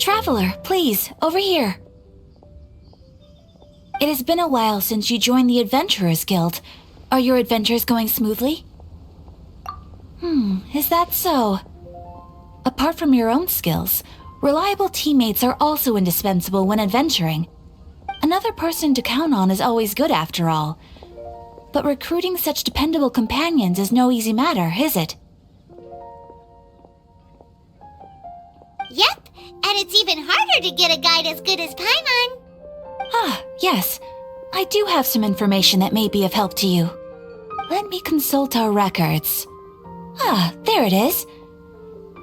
Traveler, please, over here. It has been a while since you joined the Adventurers Guild. Are your adventures going smoothly? Is that so? Apart from your own skills, reliable teammates are also indispensable when adventuring. Another person to count on is always good after all. But recruiting such dependable companions is no easy matter, is it? Yep, and it's even harder to get a guide as good as Paimon. Ah, yes. I do have some information that may be of help to you. Let me consult our records. Ah, there it is.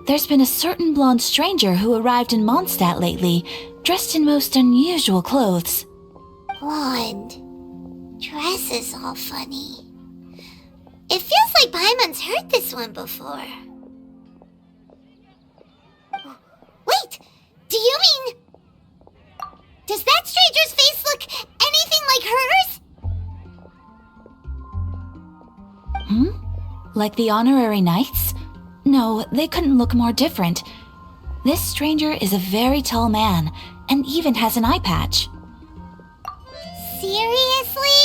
There's been a certain blonde stranger who arrived in Mondstadt lately, dressed in most unusual clothes. Blonde. Dress is all funny. It feels like Paimon's heard this one before. Wait! Do you mean... Does that stranger's face look anything like hers? Like the honorary knights? No, they couldn't look more different. This stranger is a very tall man, and even has an eye patch. Seriously?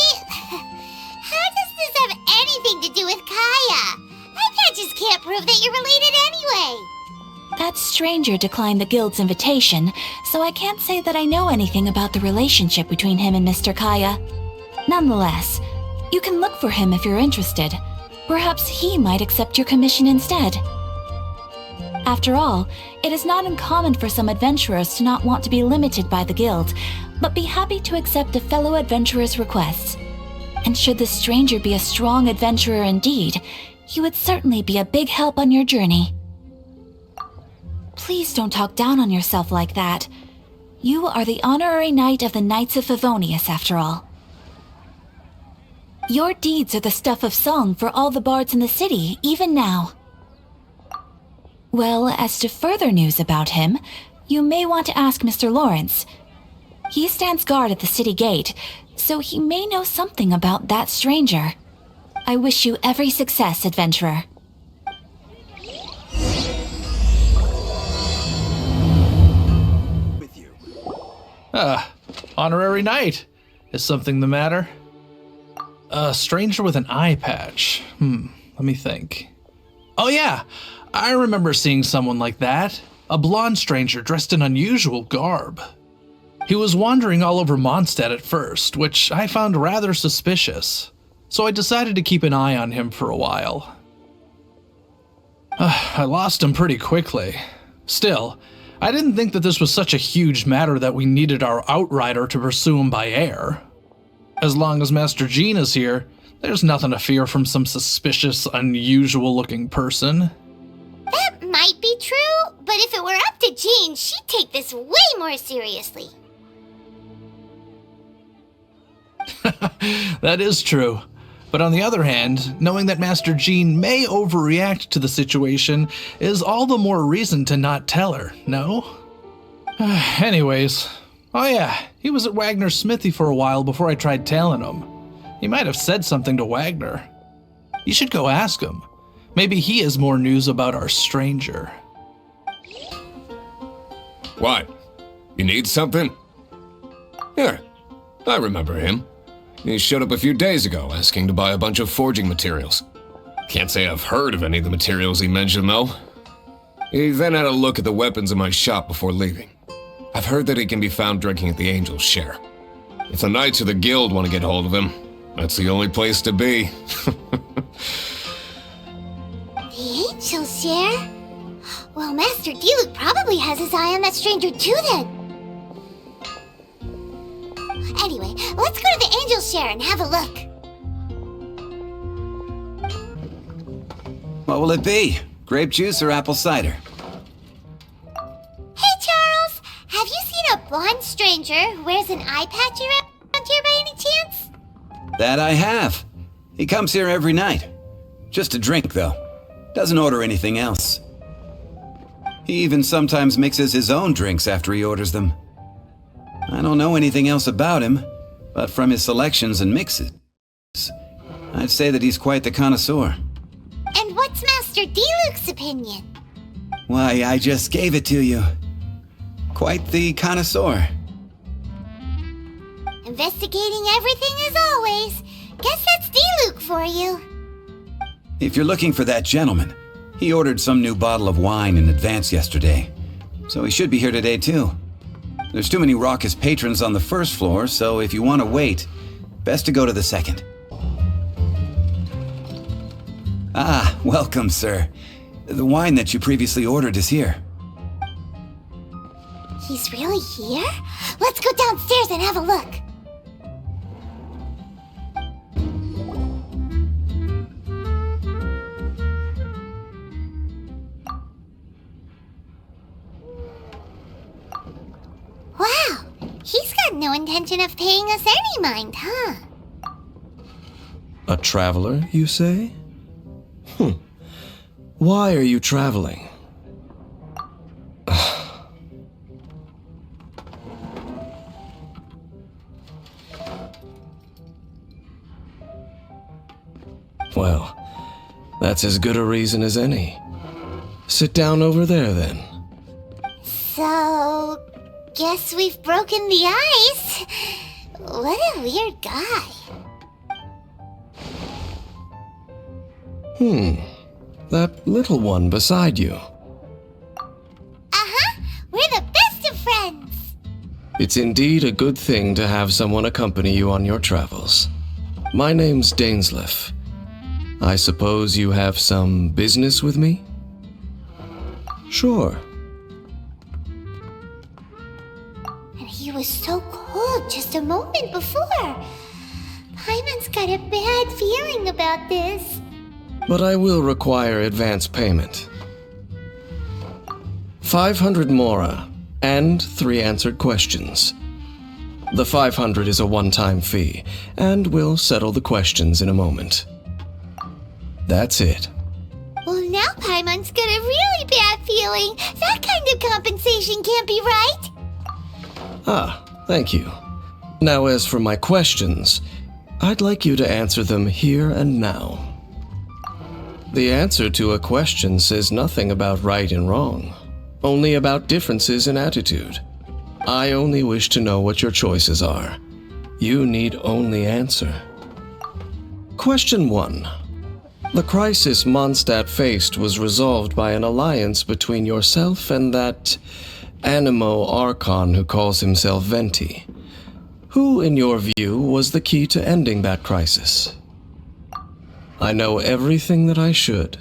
How does this have anything to do with Kaya? Eye patches can't prove that you're related anyway. That stranger declined the guild's invitation, so I can't say that I know anything about the relationship between him and Mr. Kaya. Nonetheless, you can look for him if you're interested. Perhaps he might accept your commission instead. After all, it is not uncommon for some adventurers to not want to be limited by the guild, but be happy to accept a fellow adventurer's requests. And should the stranger be a strong adventurer indeed, he would certainly be a big help on your journey. Please don't talk down on yourself like that. You are the honorary knight of the Knights of Favonius, after all. Your deeds are the stuff of song for all the bards in the city, even now. Well, as to further news about him, you may want to ask Mr. Lawrence. He stands guard at the city gate, so he may know something about that stranger. I wish you every success, adventurer. Honorary knight. Is something the matter? A stranger with an eye patch. Let me think. Oh yeah, I remember seeing someone like that. A blonde stranger dressed in unusual garb. He was wandering all over Mondstadt at first, which I found rather suspicious. So I decided to keep an eye on him for a while. I lost him pretty quickly. Still, I didn't think that this was such a huge matter that we needed our outrider to pursue him by air. As long as Master Jean is here, there's nothing to fear from some suspicious, unusual-looking person. That might be true, but if it were up to Jean, she'd take this way more seriously. That is true. But on the other hand, knowing that Master Jean may overreact to the situation is all the more reason to not tell her, no? Anyways, oh yeah, he was at Wagner's smithy for a while before I tried tailing him. He might have said something to Wagner. You should go ask him. Maybe he has more news about our stranger. What? You need something? Yeah, I remember him. He showed up a few days ago asking to buy a bunch of forging materials. Can't say I've heard of any of the materials he mentioned, though. He then had a look at the weapons in my shop before leaving. I've heard that he can be found drinking at the Angel's Share. If the Knights of the Guild want to get hold of him, that's the only place to be. The Angel's Share? Well, Master Diluc probably has his eye on that stranger too then. Anyway, let's go to the Angel's Share and have a look. What will it be? Grape juice or apple cider? Hey, Charles! Have you seen a blonde stranger who wears an eye patch around here by any chance? That I have. He comes here every night. Just to drink, though. Doesn't order anything else. He even sometimes mixes his own drinks after he orders them. I don't know anything else about him, but from his selections and mixes, I'd say that he's quite the connoisseur. And what's Master Diluc's opinion? Why, I just gave it to you. Quite the connoisseur. Investigating everything as always. Guess that's D-Luke for you. If you're looking for that gentleman, he ordered some new bottle of wine in advance yesterday, so he should be here today too. There's too many raucous patrons on the first floor, so if you want to wait, best to go to the second. Ah, welcome, sir. The wine that you previously ordered is here. He's really here? Let's go downstairs and have a look. Wow, he's got no intention of paying us any mind, huh? A traveler, you say? Why are you traveling? Well, that's as good a reason as any. Sit down over there, then. So, guess we've broken the ice. What a weird guy. That little one beside you. Uh-huh, we're the best of friends. It's indeed a good thing to have someone accompany you on your travels. My name's Dainsleif. I suppose you have some business with me? Sure. And he was so cold just a moment before. Paimon's got a bad feeling about this. But I will require advance payment. 500 mora, and 3 answered questions. The 500 is a one-time fee, and we'll settle the questions in a moment. That's it. Well, now Paimon's got a really bad feeling. That kind of compensation can't be right. Ah, thank you. Now as for my questions, I'd like you to answer them here and now. The answer to a question says nothing about right and wrong, only about differences in attitude. I only wish to know what your choices are. You need only answer. Question 1. The crisis Mondstadt faced was resolved by an alliance between yourself and that Animo Archon who calls himself Venti. Who, in your view, was the key to ending that crisis? I know everything that I should.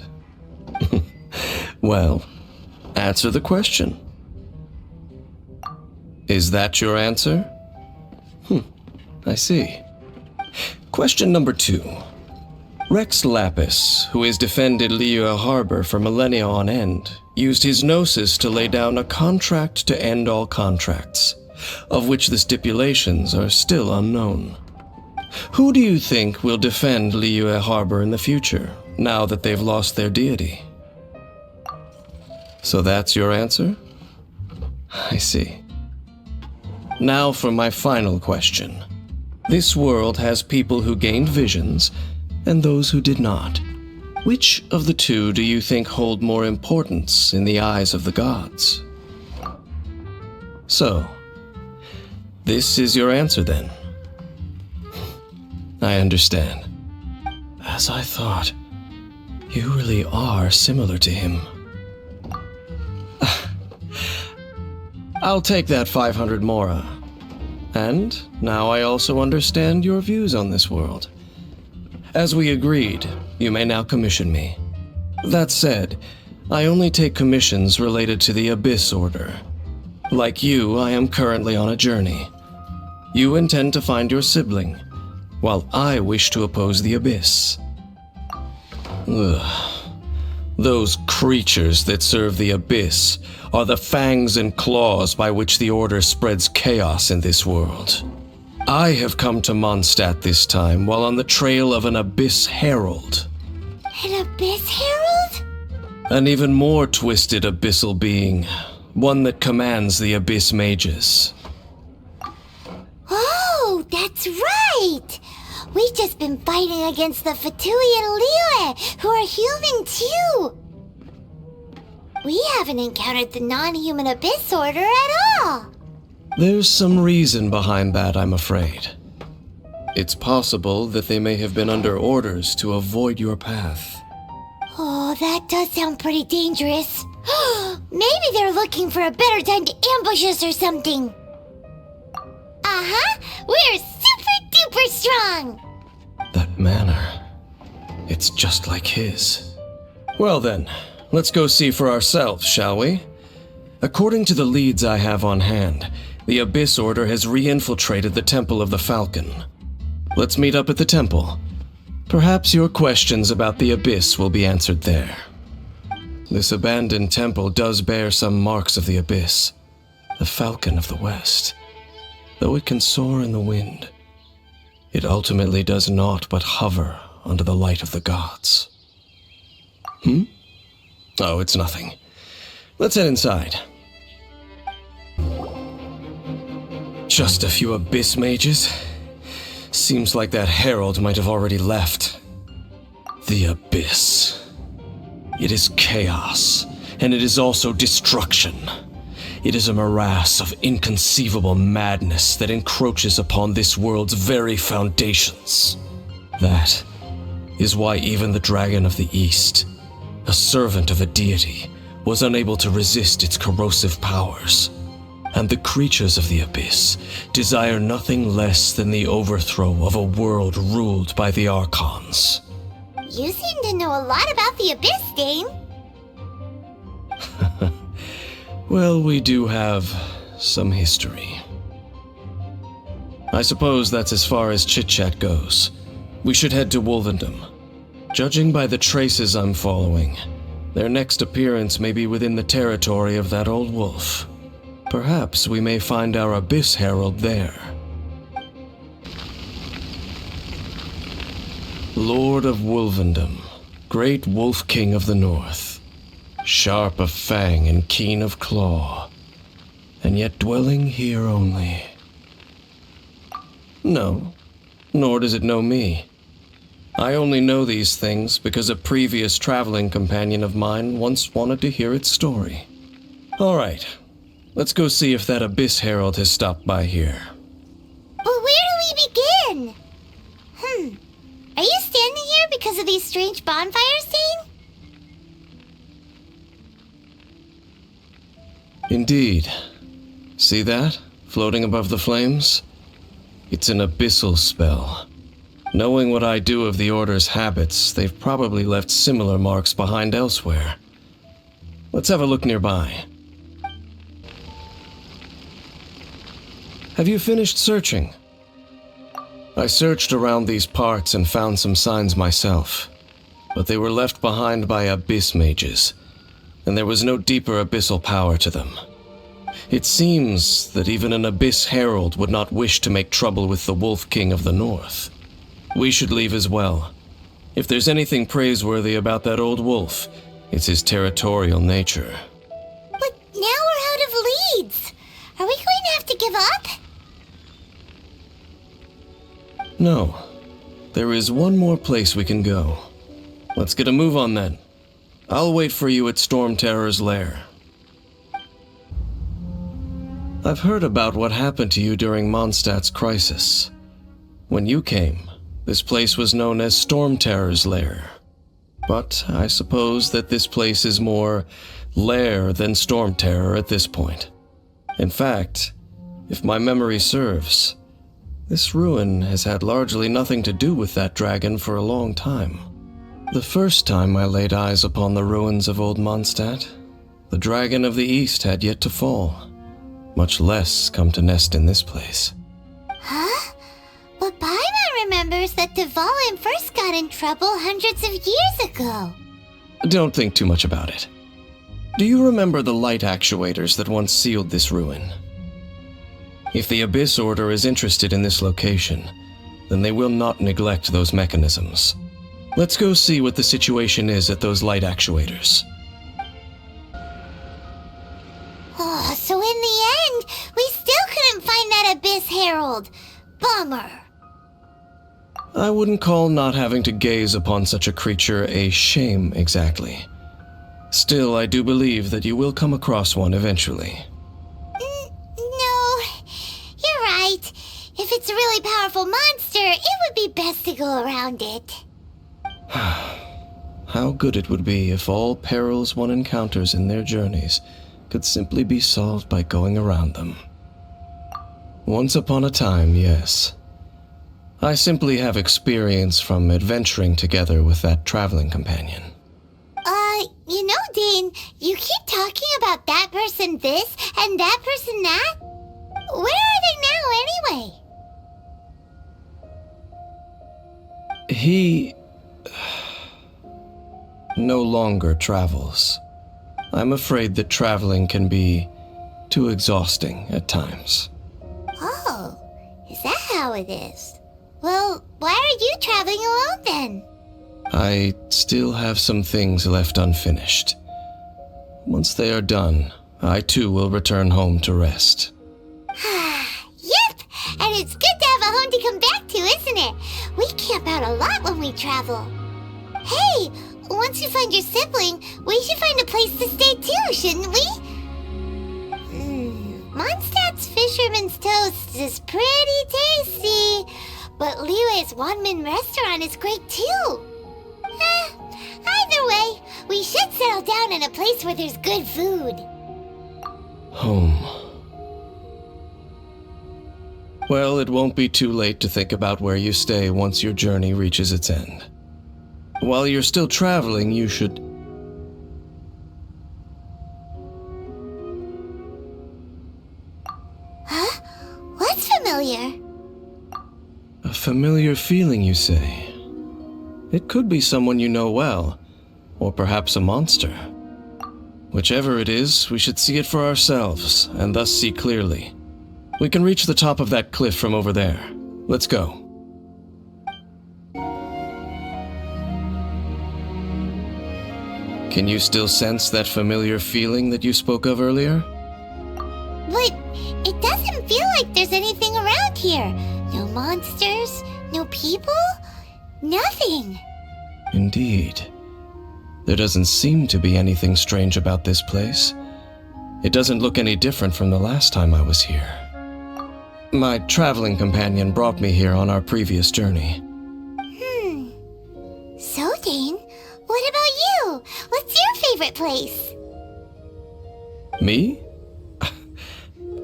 Well, answer the question. Is that your answer? I see. Question number 2. Rex Lapis, who has defended Liyue Harbor for millennia on end, used his gnosis to lay down a contract to end all contracts, of which the stipulations are still unknown. Who do you think will defend Liyue Harbor in the future, now that they've lost their deity? So that's your answer? I see. Now for my final question. This world has people who gained visions, and those who did not. Which of the two do you think hold more importance in the eyes of the gods? So, this is your answer then. I understand. As I thought, you really are similar to him. I'll take that 500 mora. And now I also understand your views on this world. As we agreed, you may now commission me. That said, I only take commissions related to the Abyss Order. Like you, I am currently on a journey. You intend to find your sibling, while I wish to oppose the Abyss. Ugh. Those creatures that serve the Abyss are the fangs and claws by which the Order spreads chaos in this world. I have come to Mondstadt this time while on the trail of an Abyss Herald. An Abyss Herald? An even more twisted abyssal being, one that commands the Abyss Mages. Oh, that's right! We've just been fighting against the Fatui and Liyue, who are human too! We haven't encountered the non-human Abyss Order at all. There's some reason behind that, I'm afraid. It's possible that they may have been under orders to avoid your path. Oh, that does sound pretty dangerous. Maybe they're looking for a better time to ambush us or something. Uh-huh, we're super duper strong. That manner, it's just like his. Well then, let's go see for ourselves, shall we? According to the leads I have on hand, the Abyss Order has re-infiltrated the Temple of the Falcon. Let's meet up at the temple. Perhaps your questions about the Abyss will be answered there. This abandoned temple does bear some marks of the Abyss, the Falcon of the West. Though it can soar in the wind, it ultimately does naught but hover under the light of the gods. Oh, it's nothing. Let's head inside. Just a few Abyss mages? Seems like that herald might have already left. The Abyss. It is chaos, and it is also destruction. It is a morass of inconceivable madness that encroaches upon this world's very foundations. That is why even the Dragon of the East, a servant of a deity, was unable to resist its corrosive powers. And the creatures of the Abyss desire nothing less than the overthrow of a world ruled by the Archons. You seem to know a lot about the Abyss, Dane. Well, we do have some history. I suppose that's as far as chit-chat goes. We should head to Wolvendom. Judging by the traces I'm following, their next appearance may be within the territory of that old wolf. Perhaps we may find our Abyss Herald there. Lord of Wolvendom, great Wolf King of the North, sharp of fang and keen of claw, and yet dwelling here only. No, nor does it know me. I only know these things because a previous traveling companion of mine once wanted to hear its story. All right. Let's go see if that Abyss Herald has stopped by here. But where do we begin? Are you standing here because of these strange bonfires, Dane? Indeed. See that? Floating above the flames? It's an abyssal spell. Knowing what I do of the Order's habits, they've probably left similar marks behind elsewhere. Let's have a look nearby. Have you finished searching? I searched around these parts and found some signs myself, but they were left behind by Abyss mages, and there was no deeper abyssal power to them. It seems that even an Abyss Herald would not wish to make trouble with the Wolf King of the North. We should leave as well. If there's anything praiseworthy about that old wolf, it's his territorial nature. But now we're out of leads. Are we going to have to give up? No. There is one more place we can go. Let's get a move on then. I'll wait for you at Storm Terror's lair. I've heard about what happened to you during Mondstadt's crisis. When you came, this place was known as Storm Terror's lair. But I suppose that this place is more lair than Storm Terror at this point. In fact, if my memory serves, this ruin has had largely nothing to do with that dragon for a long time. The first time I laid eyes upon the ruins of old Mondstadt, the dragon of the East had yet to fall, much less come to nest in this place. Huh? But Paimon remembers that Dvalin first got in trouble hundreds of years ago. Don't think too much about it. Do you remember the light actuators that once sealed this ruin? If the Abyss Order is interested in this location, then they will not neglect those mechanisms. Let's go see what the situation is at those light actuators. Oh, so in the end, we still couldn't find that Abyss Herald. Bummer. I wouldn't call not having to gaze upon such a creature a shame exactly. Still, I do believe that you will come across one eventually. No, you're right. If it's a really powerful monster, it would be best to go around it. How good it would be if all perils one encounters in their journeys could simply be solved by going around them. Once upon a time, yes. I simply have experience from adventuring together with that traveling companion. You know, Dane, you keep talking about that person this and that person that. Where are they now, anyway? He no longer travels. I'm afraid that traveling can be too exhausting at times. Oh, is that how it is? Well, why are you traveling alone then? I still have some things left unfinished. Once they are done, I too will return home to rest. Yep, and it's good to have a home to come back to, isn't it? We camp out a lot when we travel. Hey, once you find your sibling, we should find a place to stay too, shouldn't we? Mondstadt's Fisherman's Toast is pretty tasty, but Liue's Wanmin restaurant is great too. Either way, we should settle down in a place where there's good food. Home. Well, it won't be too late to think about where you stay once your journey reaches its end. While you're still traveling, you should... Huh? What's familiar? A familiar feeling, you say? It could be someone you know well, or perhaps a monster. Whichever it is, we should see it for ourselves, and thus see clearly. We can reach the top of that cliff from over there. Let's go. Can you still sense that familiar feeling that you spoke of earlier? But it doesn't feel like there's anything around here. No monsters, no people, nothing. Indeed. There doesn't seem to be anything strange about this place. It doesn't look any different from the last time I was here. My traveling companion brought me here on our previous journey. So, Dane, what about you? What's your favorite place? Me?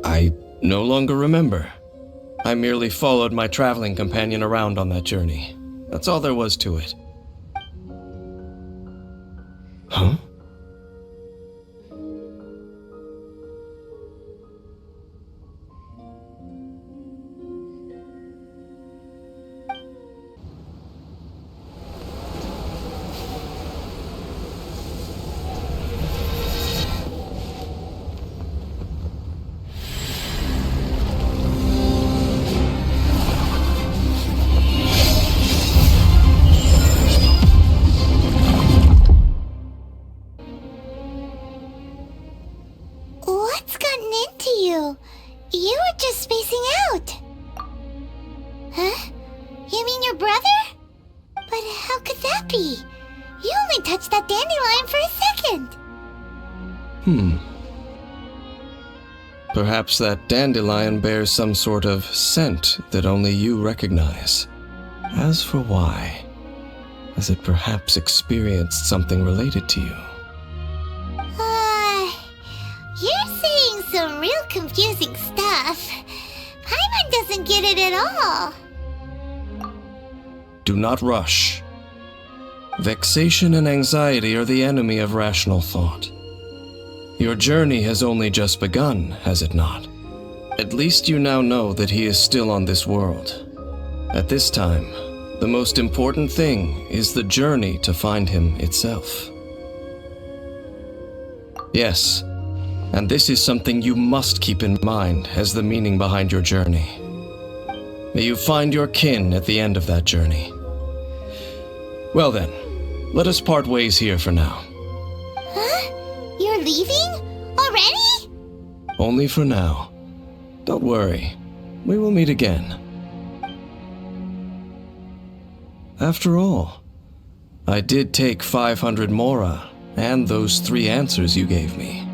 I no longer remember. I merely followed my traveling companion around on that journey. That's all there was to it. Huh? What's gotten into you? You were just spacing out. Huh? You mean your brother? But how could that be? You only touched that dandelion for a second. Perhaps that dandelion bears some sort of scent that only you recognize. As for why, has it perhaps experienced something related to you? You're saying some real confusing stuff. Paimon doesn't get it at all. Do not rush. Vexation and anxiety are the enemy of rational thought. Your journey has only just begun, has it not? At least you now know that he is still on this world. At this time, the most important thing is the journey to find him itself. Yes, and this is something you must keep in mind as the meaning behind your journey. May you find your kin at the end of that journey. Well then, let us part ways here for now. Huh? You're leaving? Already? Only for now. Don't worry, we will meet again. After all, I did take 500 mora and those 3 answers you gave me.